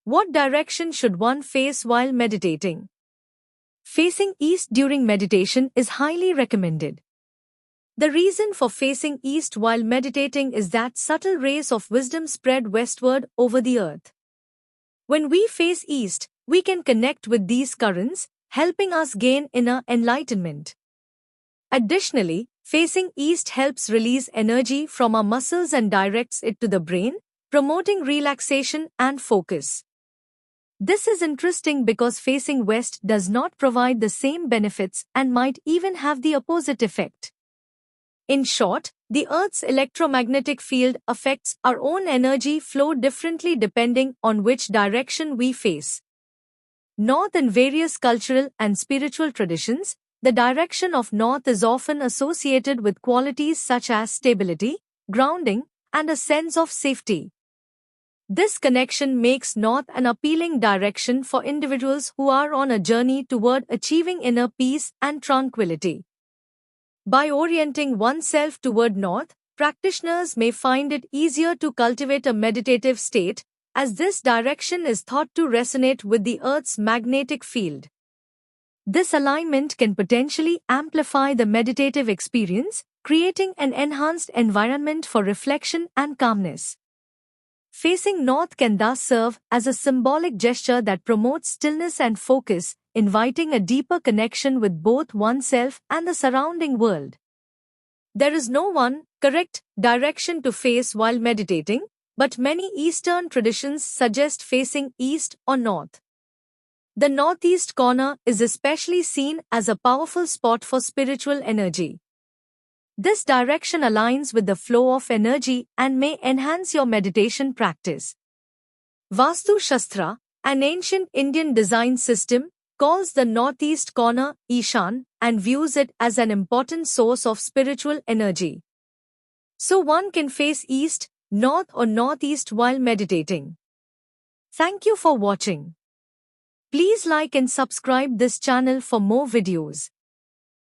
What direction should one face while meditating? Facing east during meditation is highly recommended. The reason for facing east while meditating is that subtle rays of wisdom spread westward over the earth. When we face east, we can connect with these currents, helping us gain inner enlightenment. Additionally, facing east helps release energy from our muscles and directs it to the brain, promoting relaxation and focus. This is interesting because facing west does not provide the same benefits and might even have the opposite effect. In short, the Earth's electromagnetic field affects our own energy flow differently depending on which direction we face. North in various cultural and spiritual traditions, the direction of north is often associated with qualities such as stability, grounding, and a sense of safety. This connection makes north an appealing direction for individuals who are on a journey toward achieving inner peace and tranquility. By orienting oneself toward north, practitioners may find it easier to cultivate a meditative state, as this direction is thought to resonate with the Earth's magnetic field. This alignment can potentially amplify the meditative experience, creating an enhanced environment for reflection and calmness. Facing north can thus serve as a symbolic gesture that promotes stillness and focus, inviting a deeper connection with both oneself and the surrounding world. There is no one correct direction to face while meditating, but many Eastern traditions suggest facing east or north. The northeast corner is especially seen as a powerful spot for spiritual energy. This direction aligns with the flow of energy and may enhance your meditation practice. Vastu Shastra, an ancient Indian design system, calls the northeast corner Ishan and views it as an important source of spiritual energy. So one can face east, north or northeast while meditating. Thank you for watching. Please like and subscribe this channel for more videos.